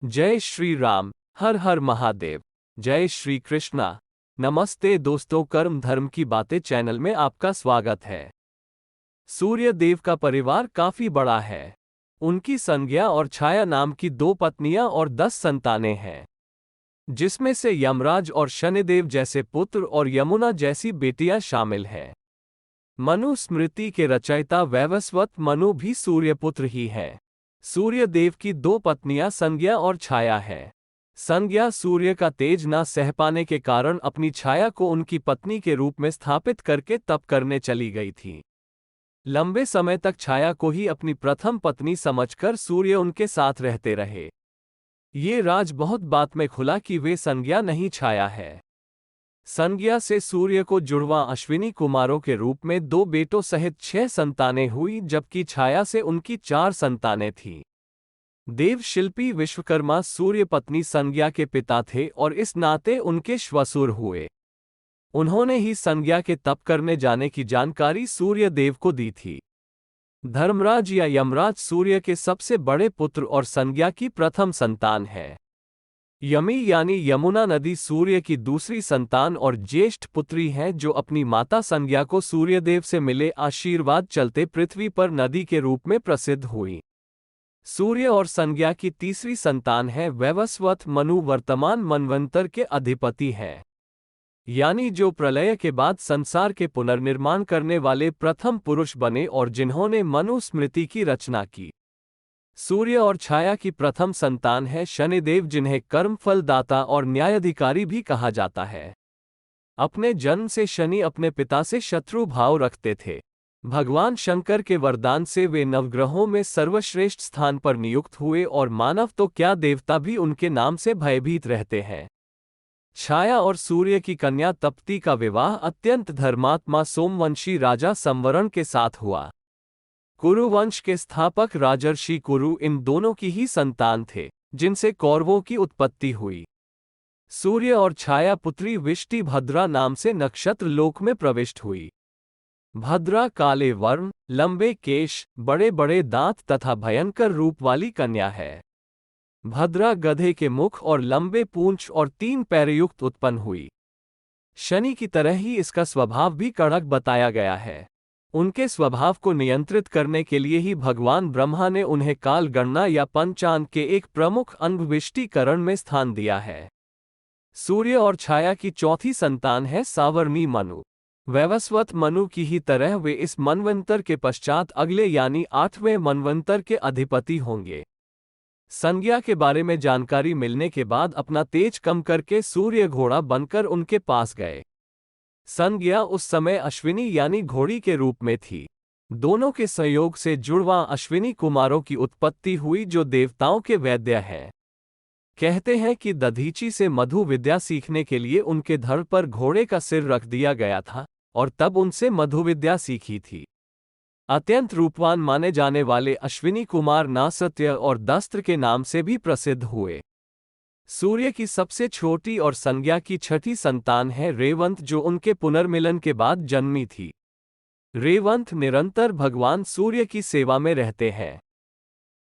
जय श्री राम। हर हर महादेव। जय श्री कृष्णा। नमस्ते दोस्तों, कर्म धर्म की बातें चैनल में आपका स्वागत है। सूर्य देव का परिवार काफी बड़ा है। उनकी संज्ञा और छाया नाम की 2 पत्नियां और 10 संतानें हैं, जिसमें से यमराज और शनिदेव जैसे पुत्र और यमुना जैसी बेटियां शामिल हैं। मनु स्मृति के रचयिता वैवस्वत मनु भी सूर्यपुत्र ही हैं। सूर्य देव की 2 पत्नियां संज्ञा और छाया है। संज्ञा सूर्य का तेज न सह पाने के कारण अपनी छाया को उनकी पत्नी के रूप में स्थापित करके तप करने चली गई थी। लंबे समय तक छाया को ही अपनी प्रथम पत्नी समझकर सूर्य उनके साथ रहते रहे। ये राज बहुत बाद में खुला कि वे संज्ञा नहीं छाया है। संज्ञा से सूर्य को जुड़वां अश्विनी कुमारों के रूप में 2 बेटों सहित 6 संतानें हुई, जबकि छाया से उनकी 4 संतानें थीं। देव शिल्पी विश्वकर्मा सूर्य पत्नी संज्ञा के पिता थे और इस नाते उनके श्वशुर हुए। उन्होंने ही संज्ञा के तप करने जाने की जानकारी सूर्य देव को दी थी। धर्मराज या यमराज सूर्य के सबसे बड़े पुत्र और संज्ञा की प्रथम संतान है। यमी यानी यमुना नदी सूर्य की दूसरी संतान और ज्येष्ठ पुत्री हैं, जो अपनी माता संज्ञा को सूर्यदेव से मिले आशीर्वाद चलते पृथ्वी पर नदी के रूप में प्रसिद्ध हुई। सूर्य और संज्ञा की तीसरी संतान है वैवस्वत मनु, वर्तमान मनवंतर के अधिपति हैं, यानी जो प्रलय के बाद संसार के पुनर्निर्माण करने वाले प्रथम पुरुष बने और जिन्होंने मनु स्मृति की रचना की। सूर्य और छाया की प्रथम संतान है शनिदेव, जिन्हें कर्मफल दाता और न्यायाधिकारी भी कहा जाता है। अपने जन्म से शनि अपने पिता से शत्रु भाव रखते थे। भगवान शंकर के वरदान से वे नवग्रहों में सर्वश्रेष्ठ स्थान पर नियुक्त हुए और मानव तो क्या देवता भी उनके नाम से भयभीत रहते हैं। छाया और सूर्य की कन्या तप्ती का विवाह अत्यंत धर्मात्मा सोमवंशी राजा संवरण के साथ हुआ। कुरुवंश के स्थापक राजर्षि कुरु इन दोनों की ही संतान थे, जिनसे कौरवों की उत्पत्ति हुई। सूर्य और छाया पुत्री विष्टि भद्रा नाम से नक्षत्र लोक में प्रविष्ट हुई। भद्रा काले वर्ण, लंबे केश, बड़े बड़े दांत तथा भयंकर रूप वाली कन्या है। भद्रा गधे के मुख और लंबे पूंछ और 3 पैरयुक्त उत्पन्न हुई। शनि की तरह ही इसका स्वभाव भी कड़क बताया गया है। उनके स्वभाव को नियंत्रित करने के लिए ही भगवान ब्रह्मा ने उन्हें काल गणना या पंचांग के एक प्रमुख अंग विष्टिकरण में स्थान दिया है। सूर्य और छाया की चौथी संतान है सावर्णी मनु। वैवस्वत मनु की ही तरह वे इस मनवंतर के पश्चात अगले यानी 8वें मनवंतर के अधिपति होंगे। संज्ञा के बारे में जानकारी मिलने के बाद अपना तेज कम करके सूर्य घोड़ा बनकर उनके पास गए। संज्ञा उस समय अश्विनी यानी घोड़ी के रूप में थी। दोनों के संयोग से जुड़वां अश्विनी कुमारों की उत्पत्ति हुई, जो देवताओं के वैद्य हैं। कहते हैं कि दधीची से मधु विद्या सीखने के लिए उनके धड़ पर घोड़े का सिर रख दिया गया था और तब उनसे मधु विद्या सीखी थी। अत्यंत रूपवान माने जाने वाले अश्विनी कुमार नासत्य और दस्त्र के नाम से भी प्रसिद्ध हुए। सूर्य की सबसे छोटी और संज्ञा की छठी संतान है रेवंत, जो उनके पुनर्मिलन के बाद जन्मी थी। रेवंत निरंतर भगवान सूर्य की सेवा में रहते हैं।